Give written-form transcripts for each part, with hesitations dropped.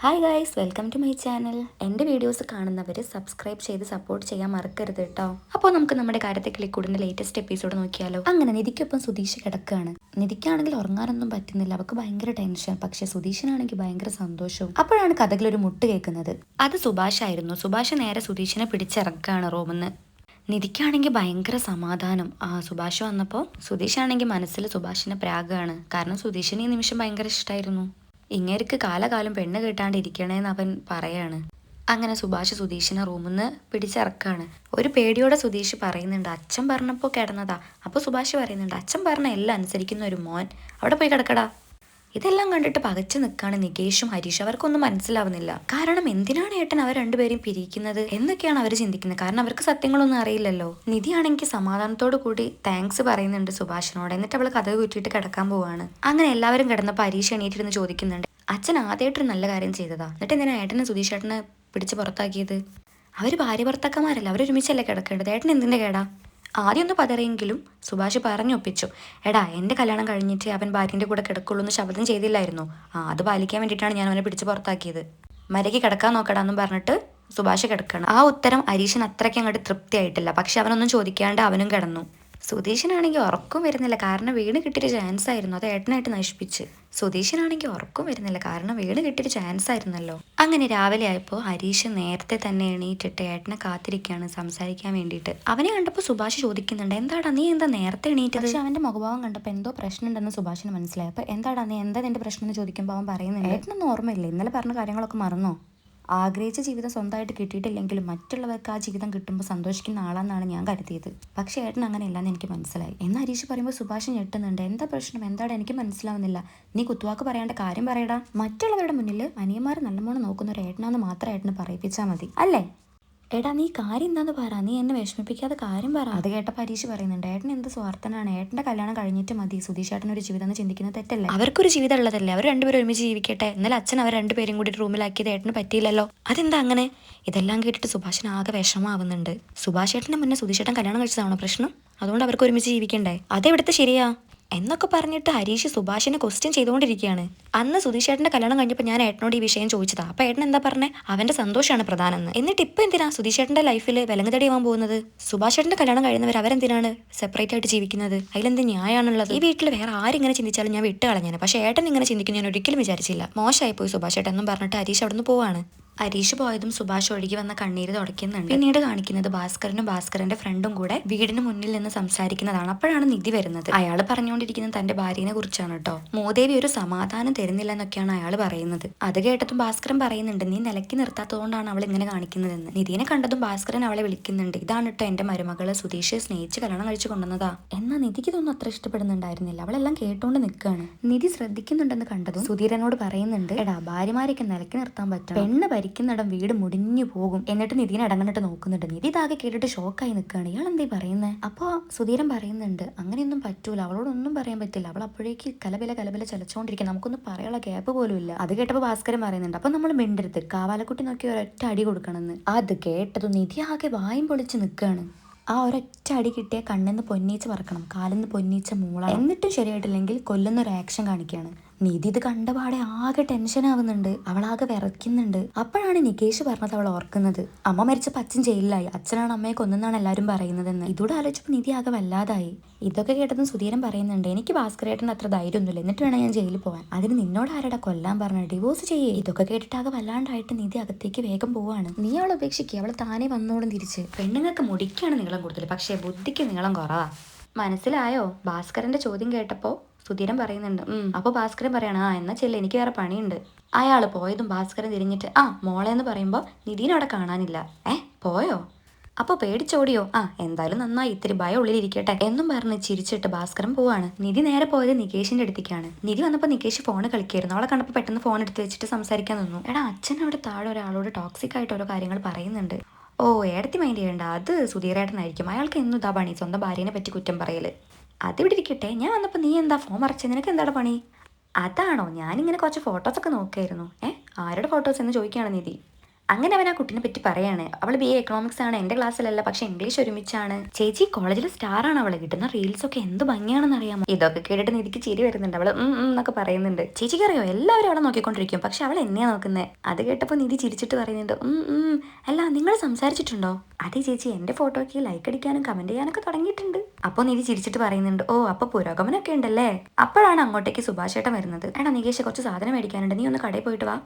Hi guys, welcome to my channel. എൻ്റെ videos കാണുന്നവർ subscribe ചെയ്ത് സപ്പോർട്ട് ചെയ്യാൻ മറക്കരുത് കേട്ടോ. അപ്പോൾ നമുക്ക് നമ്മുടെ കാര്യത്തെ കിളിക്കൂടിൻ്റെ ലേറ്റസ്റ്റ് എപ്പിസോഡ് നോക്കിയാലോ. അങ്ങനെ നിധിക്കൊപ്പം സുധീഷ് കിടക്കുകയാണ്. നിധിക്കാണെങ്കിൽ ഉറങ്ങാനൊന്നും പറ്റുന്നില്ല, അവൾക്ക് ഭയങ്കര ടെൻഷൻ. പക്ഷെ സുധീഷിനാണെങ്കിൽ ഭയങ്കര സന്തോഷവും. അപ്പോഴാണ് കഥകളൊരു മുട്ട് കേൾക്കുന്നത്. അത് സുഭാഷായിരുന്നു. സുഭാഷ് നേരെ സുധീഷിനെ പിടിച്ചിറക്കുകയാണ് റൂമിന്ന്. നിധിക്കാണെങ്കിൽ ഭയങ്കര സമാധാനം. സുഭാഷ് വന്നപ്പോൾ സുധീഷാണെങ്കിൽ മനസ്സിൽ സുഭാഷിനെ പ്രാഗാണ്. കാരണം സുധീഷിന് ഈ നിമിഷം ഭയങ്കര ഇഷ്ടമായിരുന്നു. ഇങ്ങേർക്ക് കാലകാലം പെണ്ണ് കിട്ടാണ്ട് ഇരിക്കണേന്ന് അവൻ പറയാണ്. അങ്ങനെ സുഭാഷ് സുധീഷിനെ റൂമിൽ നിന്ന് പിടിച്ചിറക്കാണ്. ഒരു പേടിയോടെ സുധീഷ് പറയുന്നുണ്ട്, അച്ഛൻ പറഞ്ഞപ്പോൾ കിടന്നതാ. അപ്പോൾ സുഭാഷ് പറയുന്നുണ്ട്, അച്ഛൻ പറഞ്ഞ എല്ലാം അനുസരിക്കുന്ന ഒരു മോൻ, അവിടെ പോയി കിടക്കടാ. ഇതെല്ലാം കണ്ടിട്ട് പകച്ചു നിൽക്കാണ് നികേഷും ഹരീഷ്. അവർക്കൊന്നും മനസ്സിലാവുന്നില്ല. കാരണം എന്തിനാണ് ഏട്ടൻ അവർ രണ്ടുപേരും പിരിക്കുന്നത് എന്നൊക്കെയാണ് അവർ ചിന്തിക്കുന്നത്. കാരണം അവർക്ക് സത്യങ്ങളൊന്നും അറിയില്ലല്ലോ. നിധിയാണെങ്കിൽ സമാധാനത്തോടു കൂടി താങ്ക്സ് പറയുന്നുണ്ട് സുഭാഷിനോട്. എന്നിട്ട് അവൾ കഥ കുറ്റിയിട്ട് കിടക്കാൻ പോവാണ്. അങ്ങനെ എല്ലാവരും കിടന്നപ്പോൾ ഹരീഷ് എണീറ്റിരുന്ന് ചോദിക്കുന്നുണ്ട്, അച്ഛൻ ആദ്യമായിട്ടൊരു നല്ല കാര്യം ചെയ്തതാ, എന്നിട്ട് എന്തിനാ ഏട്ടനെ സുധീഷ് ഏട്ടനെ പിടിച്ച് പുറത്താക്കിയത്? അവർ ഭാര്യ ഭർത്താക്കന്മാരല്ല, അവരൊരുമിച്ചല്ലേ കിടക്കേണ്ടത്, ഏട്ടൻ എന്തിന്റെ കേടാ? ആദ്യമൊന്ന് പതറിയെങ്കിലും സുഭാഷ് പറഞ്ഞൊപ്പിച്ചു. എടാ, എൻ്റെ കല്യാണം കഴിഞ്ഞിട്ട് അവൻ ഭാര്യൻ്റെ കൂടെ കിടക്കുള്ളൂ എന്ന് ശബ്ദം ചെയ്തില്ലായിരുന്നു. അത് പാലിക്കാൻ വേണ്ടിയിട്ടാണ് ഞാൻ അവനെ പിടിച്ച് പുറത്താക്കിയത്. മരയ്ക്ക് കിടക്കാൻ നോക്കടാന്നും പറഞ്ഞിട്ട് സുഭാഷ് കിടക്കണം. ആ ഉത്തരം ഹരീഷിന് അത്രയ്ക്ക് അങ്ങോട്ട് തൃപ്തിയായിട്ടില്ല. പക്ഷെ അവനൊന്നും ചോദിക്കാണ്ട് അവനും കിടന്നു. സുധീഷിനാണെങ്കിൽ ഉറക്കം വരുന്നില്ല. കാരണം വീണ് കിട്ടിയൊരു ചാൻസ് ആയിരുന്നു, അത് ഏട്ടനായിട്ട് നശിപ്പിച്ച്. സുധീഷിനാണെങ്കിൽ ഉറക്കം വരുന്നില്ല. കാരണം വീണ് കിട്ടിയൊരു ചാൻസ് ആയിരുന്നല്ലോ. അങ്ങനെ രാവിലെ ആയപ്പോൾ ഹരീഷ് നേരത്തെ തന്നെ എണീറ്റിട്ട് ഏട്ടനെ കാത്തിരിക്കുകയാണ് സംസാരിക്കാൻ വേണ്ടിയിട്ട്. അവനെ കണ്ടപ്പോൾ സുഭാഷ് ചോദിക്കുന്നുണ്ട്, എന്താടാ നീ എന്താ നേരത്തെ എണീറ്റത്? പക്ഷെ അവന്റെ മുഖഭാവം കണ്ടപ്പോൾ എന്തോ പ്രശ്നമുണ്ടെന്ന് സുഭാഷിന് മനസ്സിലായി. അപ്പോൾ എന്താടാ നീ എന്താ നിന്റെ പ്രശ്നം എന്ന് ചോദിക്കുമ്പോൾ അവൻ പറയുന്നുണ്ട്, ഏട്ടനൊന്നും ഓർമ്മയില്ല, ഇന്നലെ പറഞ്ഞ കാര്യങ്ങളൊക്കെ മറന്നോ? ആഗ്രഹിച്ച ജീവിതം സ്വന്തമായിട്ട് കിട്ടിയിട്ടില്ലെങ്കിലും മറ്റുള്ളവർക്ക് ആ ജീവിതം കിട്ടുമ്പോൾ സന്തോഷിക്കുന്ന ആളാണെന്നാണ് ഞാൻ കരുതിയത്. പക്ഷേ ഏട്ടൻ അങ്ങനെയല്ലെന്ന് എനിക്ക് മനസ്സിലായി എന്ന് ഹരീഷ് പറയുമ്പോൾ സുഭാഷ് ഞെട്ടുന്നുണ്ട്. എന്താ പ്രശ്നം, എന്താണ്, എനിക്ക് മനസ്സിലാവുന്നില്ല. നീ കുത്തുവാക്ക് പറയേണ്ട കാര്യം പറയടാ. മറ്റുള്ളവരുടെ മുന്നിൽ അനിയന്മാർ നല്ലവണ്ണം നോക്കുന്ന ഒരു ഏട്ടനാന്ന് മാത്രം ഏട്ടന് പറയിപ്പിച്ചാൽ മതി അല്ലേ? എടാ, നീ കാര്യം എന്താന്ന് പറ, നീ എന്നെ വിഷമിപ്പിക്കാതെ കാര്യം പറ. അത് കേട്ട പരീക്ഷ പറയുന്നുണ്ട്, ഏട്ടൻ എന്ത് സ്വാർത്ഥനാണ്, ഏട്ടന്റെ കല്യാണം കഴിഞ്ഞിട്ട് മതി സുധീഷ് ഏട്ടനൊരു ജീവിതം എന്ന് ചിന്തിക്കുന്നത് തെറ്റല്ലേ? അവർക്കൊരു ജീവിതം ഉള്ളതല്ലേ, അവർ രണ്ടുപേരും ഒരുമിച്ച് ജീവിക്കട്ടെ. എന്നാൽ അച്ഛൻ അവർ രണ്ടുപേരും കൂടി റൂമിലാക്കിയത് ഏട്ടന് പറ്റിയില്ലല്ലോ, അതെന്താ അങ്ങനെ? ഇതെല്ലാം കേട്ടിട്ട് സുഭാഷിന് ആകെ വിഷമാവുന്നുണ്ട്. സുഭാഷ് ഏട്ടന്റെ മുന്നേ സുധീഷ് ഏട്ടൻ കല്യാണം കഴിച്ചതാണോ പ്രശ്നം? അതുകൊണ്ട് അവർക്ക് ഒരുമിച്ച് ജീവിക്കണ്ടേ? അതെവിടുത്തെ ശരിയാ എന്നൊക്കെ പറഞ്ഞിട്ട് ഹരീഷ് സുഭാഷിനെ ക്വസ്റ്റ്യൻ ചെയ്തുകൊണ്ടിരിക്കുകയാണ്. അന്ന് സുധീഷ് ഏട്ടൻ്റെ കല്യാണം കഴിഞ്ഞപ്പോൾ ഞാൻ ഏട്ടനോട് ഈ വിഷയം ചോദിച്ചതാ. അപ്പോൾ ഏട്ടൻ എന്താ പറഞ്ഞേ? അവൻ്റെ സന്തോഷമാണ് പ്രധാനമെന്ന്. എന്നിട്ട് ഇപ്പം എന്തിനാ സുധീഷ് ഏട്ടൻ്റെ ലൈഫിൽ വിലങ്ങുതടിയാവാൻ പോകുന്നത്? സുഭാഷ് ഏട്ടൻ്റെ കല്യാണം കഴിയുന്നവർ അവരെന്തിനാണ് സെപ്പറേറ്റ് ആയിട്ട് ജീവിക്കുന്നത്? അതിലെന്ത് ന്യായമാണുള്ളത്? ഈ വീട്ടിൽ വേറെ ആരിങ്ങനെ ചിന്തിച്ചാലും ഞാൻ വിട്ട് കളഞ്ഞാണ്. പക്ഷേ ഏട്ടൻ ഇങ്ങനെ ചിന്തിക്കും ഞാൻ ഒരിക്കലും വിചാരിച്ചില്ല. മോശമായി പോയി സുഭാഷ് ഏട്ടൻ എന്നും പറഞ്ഞിട്ട് ഹരീഷ് അവിടെ നിന്ന് പോവാണ്. ഹരീഷ് പോയതും സുഭാഷ് ഒഴുകി വന്ന കണ്ണീര് തുടയ്ക്കുന്നുണ്ട്. പിന്നീട് കാണിക്കുന്നത് ഭാസ്കരനും ഭാസ്കരന്റെ ഫ്രണ്ടും കൂടെ വീടിന് മുന്നിൽ നിന്ന് സംസാരിക്കുന്നതാണ്. അപ്പോഴാണ് നിധി വരുന്നത്. അയാൾ പറഞ്ഞുകൊണ്ടിരിക്കുന്നത് തന്റെ ഭാര്യനെ കുറിച്ചാണ് കേട്ടോ. മൂദേവി ഒരു സമാധാനം തരുന്നില്ല എന്നൊക്കെയാണ് അയാൾ പറയുന്നത്. അത് കേട്ടതും ഭാസ്കരൻ പറയുന്നുണ്ട്, നീ നിലയ്ക്ക് നിർത്താത്തതുകൊണ്ടാണ് അവൾ ഇങ്ങനെ കാണിക്കുന്നതെന്ന്. നിധിനെ കണ്ടതും ഭാസ്കരൻ അവളെ വിളിക്കുന്നുണ്ട്, ഇതാണ് കേട്ടോ എന്റെ മരുമകള്, സുധീഷ് സ്നേഹിച്ച് കല്യാണം കഴിച്ചു കൊണ്ടുവന്നതാ. എന്നാൽ നിധിക്ക് ഇതൊന്നും അത്ര ഇഷ്ടപ്പെടുന്നുണ്ടായിരുന്നില്ല. അവളെല്ലാം കേട്ടോണ്ട് നിൽക്കുകയാണ്. നിധി ശ്രദ്ധിക്കുന്നുണ്ടെന്ന് കണ്ടതും സുധീരനോട് പറയുന്നുണ്ട്, എടാ, ഭാര്യമാരൊക്കെ നിലയ്ക്ക് നിർത്താൻ പറ്റും, പെണ്ണ് ഭരിക്കുന്നിടം വീട് മുടിഞ്ഞു പോകും. എന്നിട്ട് നിധിനെ അടങ്ങണിട്ട് നോക്കുന്നുണ്ട്. നിധി ഇതാകെ കേട്ടിട്ട് ഷോക്കായി നിൽക്കുകയാണ്. ഇയാൾ എന്തേ പറയുന്നത്? അപ്പോൾ സുധീരൻ പറയുന്നുണ്ട്, അങ്ങനെയൊന്നും പറ്റൂല, അവളോടൊന്നും പറയാൻ പറ്റില്ല, അവൾ അപ്പോഴേക്ക് കലബില ചലച്ചോണ്ടിരിക്കും, നമുക്കൊന്നും പറയാനുള്ള ഗ്യാപ്പ് പോലും ഇല്ല. അത് കേട്ടപ്പോൾ ഭാസ്കരൻ പറയുന്നുണ്ട്, അപ്പൊ നമ്മൾ മിണ്ടരുത്, കാവാലക്കുട്ടി നോക്കി ഒരൊറ്റ അടി കൊടുക്കണമെന്ന്. അത് കേട്ടതും നിധി ആകെ വായും പൊളിച്ച് നിൽക്കുകയാണ്. ആ ഒരൊറ്റ അടി കിട്ടിയ കണ്ണിന്ന് പൊന്നീച്ച പറക്കണം, കാലിന്ന് പൊന്നീച്ച മൂള, എന്നിട്ടും ശരിയായിട്ടില്ലെങ്കിൽ കൊല്ലുന്ന ഒരു ആക്ഷൻ കാണിക്കുകയാണ്. നിധി ഇത് കണ്ടപാടെ ആകെ ടെൻഷൻ ആവുന്നുണ്ട്, അവളാകെ വിറയ്ക്കുന്നുണ്ട്. അപ്പോഴാണ് നികേഷ് പറഞ്ഞത് അവൾ ഓർക്കുന്നത്. അമ്മ മരിച്ചപ്പോൾ അച്ഛൻ ജയിലിലായി, അച്ഛനാണ് അമ്മയെ കൊന്നെന്നാണ് എല്ലാവരും പറയുന്നതെന്ന്. ഇതോടെ ആലോചിച്ചപ്പോൾ നിധി ആകെ വല്ലാതായി. ഇതൊക്കെ കേട്ടതും സുധീരൻ പറയുന്നുണ്ട്, എനിക്ക് ഭാസ്കരേട്ടൻ്റെ അത്ര ധൈര്യമൊന്നുമില്ല, എന്നിട്ട് വേണം ഞാൻ ജയിലിൽ പോകാൻ, അതിന് നിന്നോട് ആരടാ കൊല്ലാൻ പറഞ്ഞ, ഡിവോഴ്സ് ചെയ്യേ. ഇതൊക്കെ കേട്ടിട്ട് ആകെ വല്ലാണ്ടായിട്ട് നിധി അകത്തേക്ക് വേഗം പോവാണ്. നീ അവളെ ഉപേക്ഷിക്കുക, അവൾ താനേ വന്നോളും തിരിച്ച്. പെണ്ണുങ്ങൾക്ക് മുടിക്കാണ് നീളം കൂടുതൽ, പക്ഷേ ബുദ്ധിക്ക് നീളം കുറവാ. മനസ്സിലായോ? ഭാസ്കരന്റെ ചോദ്യം കേട്ടപ്പോൾ സുധീരൻ പറയുന്നുണ്ട്. അപ്പോൾ ഭാസ്കരൻ പറയാണ്, എന്നാ ചെല്ല്, എനിക്ക് വേറെ പണിയുണ്ട്. അയാൾ പോയതും ഭാസ്കരൻ തിരിഞ്ഞിട്ട്, മോളെ എന്ന് പറയുമ്പോൾ നിധീനെ അവിടെ കാണാനില്ല. പോയോ? അപ്പോൾ പേടിച്ചോടിയോ? എന്തായാലും നന്നായി, ഇത്തിരി ഭയം ഉള്ളിലിരിക്കട്ടെ എന്നും പറഞ്ഞ് ചിരിച്ചിട്ട് ഭാസ്കരൻ പോവാണ്. നിധി നേരെ പോയത് നികേഷിന്റെ അടുത്തേക്കാണ്. നിധി വന്നപ്പോൾ നികേഷ് ഫോൺ കളിക്കായിരുന്നു. അവളെ കണ്ടപ്പോൾ പെട്ടെന്ന് ഫോൺ എടുത്ത് വെച്ചിട്ട് സംസാരിക്കാൻ നിന്നു. എടാ, അച്ഛൻ അവിടെ താഴെ ഒരാളോട് ടോക്സിക് ആയിട്ട് ഓരോ കാര്യങ്ങൾ പറയുന്നുണ്ട്. ഓ, ഏടത്തി മൈൻഡ് ചെയ്യണ്ട, അത് സുധീരേട്ടനായിരിക്കും. അയാൾക്ക് എന്നും ഇതാ പണി, സ്വന്തം ഭാര്യനെ പറ്റി കുറ്റം പറയല്. അതിവിടെ ഇരിക്കട്ടെ, ഞാൻ വന്നപ്പോൾ നീ എന്താ ഫോൺ മറച്ചത്, നിനക്ക് എന്താണ് പണി? അതാണോ? ഞാനിങ്ങനെ കുറച്ച് ഫോട്ടോസൊക്കെ നോക്കിയായിരുന്നു. ആരുടെ ഫോട്ടോസ് എന്ന് ചോദിക്കുകയാണ് നിധി. അങ്ങനെ അവൻ ആ കുട്ടിനെ പറ്റി പറയാണ്. അവൾ BA എക്കണോമിക്സ് ആണ്, എന്റെ ക്ലാസ്സിലല്ല, പക്ഷെ ഇംഗ്ലീഷ് ഒരുമിച്ചാണ്. ചേച്ചി കോളേജിലെ സ്റ്റാർ ആണ്, അവള് കിട്ടുന്ന റീൽസ് ഒക്കെ എന്ത് ഭംഗിയാണെന്ന് അറിയാമോ. ഇതൊക്കെ കേട്ടിട്ട് നിധിക്ക് ചിരി വരുന്നുണ്ട്. അവള് എന്നൊക്കെ പറയുന്നുണ്ട്. ചേച്ചിക്ക് അറിയോ, എല്ലാവരും അവളെ നോക്കിക്കൊണ്ടിരിക്കും, പക്ഷെ അവൾ എന്നെയാ നോക്കുന്നത്. അത് കേട്ടപ്പോൾ നിധി ചിരിച്ചിട്ട് പറയുന്നുണ്ട്, അല്ല നിങ്ങൾ സംസാരിച്ചിട്ടുണ്ടോ? അതെ ചേച്ചി, എന്റെ ഫോട്ടോയ്ക്ക് ലൈക്ക് അടിക്കാനും കമന്റ് ചെയ്യാനൊക്കെ തുടങ്ങിയിട്ടുണ്ട്. അപ്പോൾ നിധി ചിരിച്ചിട്ട് പറയുന്നുണ്ട്, ഓ അപ്പൊ പുരോഗമനമൊക്കെ ഉണ്ടല്ലേ. അപ്പോഴാണ് അങ്ങോട്ടേക്ക് സുഭാഷ് ഏട്ടൻ വരുന്നത്. എടാ നികേഷ്, കുറച്ച് സാധനം മേടിക്കാനുണ്ട്, നീ ഒന്ന് കടയിൽ പോയിട്ട് വാ.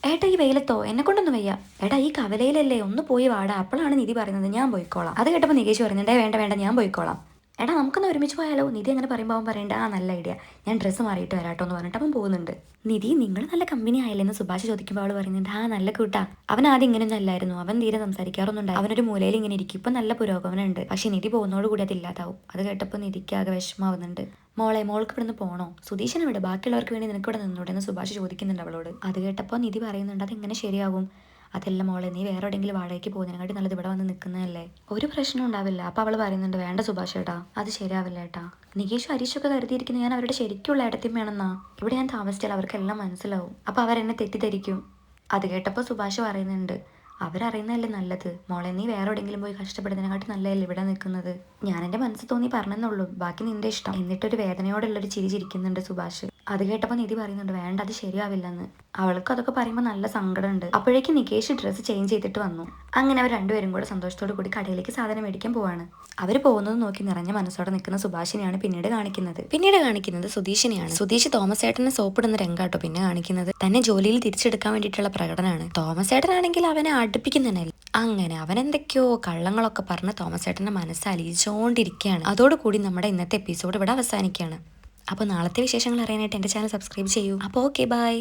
ഏട്ടാ ഈ വെയിലത്തോ, എന്നെ കൊണ്ടൊന്നും വയ്യ. എടാ ഈ കവലയിലല്ലേ, ഒന്ന് പോയി വാടാ. അപ്പോഴാണ് നിധി പറയുന്നത്, ഞാൻ പോയിക്കോളാം. അത് കേട്ടപ്പോൾ നികേഷ് പറയുന്നുണ്ടേ, വേണ്ട വേണ്ട, ഞാൻ പോയിക്കോളാം. എടാ നമുക്കൊന്ന് ഒരുമിച്ച് പോയാലോ. നിധി അങ്ങനെ പറയുമ്പോൾ അവൻ പറയണ്ട, ആ നല്ല ഐഡിയ, ഞാൻ ഡ്രസ്സ് മാറിയിട്ട് വരാട്ടോ എന്ന് പറഞ്ഞിട്ട് അവൻ പോകുന്നുണ്ട്. നിധി നിങ്ങൾ നല്ല കമ്പനി ആയില്ലെന്ന് സുഭാഷ് ചോദിക്കുമ്പോൾ അവൾ പറയുന്നുണ്ട്, ആ നല്ല കൂട്ടാ. അവൻ ആദ്യം ഇങ്ങനെയൊന്നും അല്ലായിരുന്നു, അവൻ തീരെ സംസാരിക്കാറൊന്നും. അവനൊരു മൂലയിൽ ഇങ്ങനെ ഇരിക്കും. ഇപ്പം നല്ല പുരോഗമനം ഉണ്ട്, പക്ഷെ നിധി പോകുന്നതോടുകൂടി അത് ഇല്ലാതാവും. അത് കേട്ടപ്പോൾ നിധിക്ക് ആകെ വിഷമാവുന്നുണ്ട്. മോൾക്ക് ഇവിടുന്ന് പോണോ? സുധീഷനെ വിട്, ബാക്കിയുള്ളവർക്ക് വേണ്ടി നിനക്ക് ഇവിടെ നിന്നൂടെ എന്ന് സുഭാഷ് ചോദിക്കുന്നുണ്ട് അവളോട്. അത് കേട്ടപ്പോൾ നിധി പറയുന്നുണ്ട്, അതെങ്ങനെ ശരിയാകും? അതല്ല മോളെ, നീ വേറെ എവിടെയെങ്കിലും വാടകയ്ക്ക് പോകുന്നതിനെക്കാട്ടി നല്ലത് ഇവിടെ വന്ന് നിൽക്കുന്നതല്ലേ, ഒരു പ്രശ്നം ഉണ്ടാവില്ല. അപ്പോൾ അവൾ പറയുന്നുണ്ട്, വേണ്ട സുഭാഷ് ഏട്ടാ, അത് ശരിയാവില്ല ഏട്ടാ. നികേഷും ഹരീഷൊക്കെ കരുതിയിരിക്കുന്നത് ഞാൻ അവരുടെ ശരിക്കുള്ള ഏട്ടത്തിമ്മയാണെന്നാ. ഇവിടെ ഞാൻ താമസിച്ചാൽ അവർക്കെല്ലാം മനസ്സിലാവും, അപ്പോൾ അവരെന്നെ തെറ്റിദ്ധരിക്കും. അത് കേട്ടപ്പോൾ സുഭാഷ് പറയുന്നുണ്ട്, അവരറിയുന്നതല്ലേ നല്ലത്. മോളെ നീ വേറെ എവിടെയെങ്കിലും പോയി കഷ്ടപ്പെടുന്നതിനെക്കാട്ടി നല്ലതല്ലേ ഇവിടെ നിൽക്കുന്നത്. ഞാൻ എൻ്റെ മനസ്സ് തോന്നി പറഞ്ഞെന്നുള്ളൂ, ബാക്കി നിന്റെ ഇഷ്ടം. എന്നിട്ടൊരു വേദനയോടുള്ളൊരു ചിരി ചിരിക്കുന്നുണ്ട് സുഭാഷ്. അത് കേട്ടപ്പോൾ നിധി പറയുന്നുണ്ട്, വേണ്ട അത് ശരിയാവില്ലെന്ന്. അവൾക്ക് അതൊക്കെ പറയുമ്പോൾ നല്ല സങ്കടമുണ്ട്. അപ്പോഴേക്കും നികേഷ് ഡ്രസ്സ് ചേഞ്ച് ചെയ്തിട്ട് വന്നു. അങ്ങനെ അവർ രണ്ടുപേരും കൂടെ സന്തോഷത്തോടു കൂടി കടയിലേക്ക് സാധനം മേടിക്കാൻ പോവാണ്. അവർ പോകുന്നത് നോക്കി നിറഞ്ഞ മനസ്സോടെ നിൽക്കുന്ന സുഭാഷിനെയാണ് പിന്നീട് കാണിക്കുന്നത് സുധീഷിനെയാണ്. സുധീഷ് തോമസ് ഏട്ടനെ സോപ്പിടുന്ന രംഗാട്ടോ പിന്നെ കാണിക്കുന്നത്. തന്നെ ജോലിയിൽ തിരിച്ചെടുക്കാൻ വേണ്ടിയിട്ടുള്ള പ്രകടനമാണ്. തോമസ് ഏട്ടനാണെങ്കിൽ അവനെ അടുപ്പിക്കുന്നതന്നെ. അങ്ങനെ അവൻ എന്തൊക്കെയോ കള്ളങ്ങളൊക്കെ പറഞ്ഞ് തോമസ് ഏട്ടന്റെ മനസ്സ് അലിയിച്ചുകൊണ്ടിരിക്കുകയാണ്. അതോടുകൂടി നമ്മുടെ ഇന്നത്തെ എപ്പിസോഡ് ഇവിടെ അവസാനിക്കുകയാണ്. അപ്പോൾ നാളത്തെ വിശേഷങ്ങൾ അറിയാനായിട്ട് എൻ്റെ ചാനൽ സബ്സ്ക്രൈബ് ചെയ്യൂ. അപ്പോൾ ഓക്കെ, ബൈ.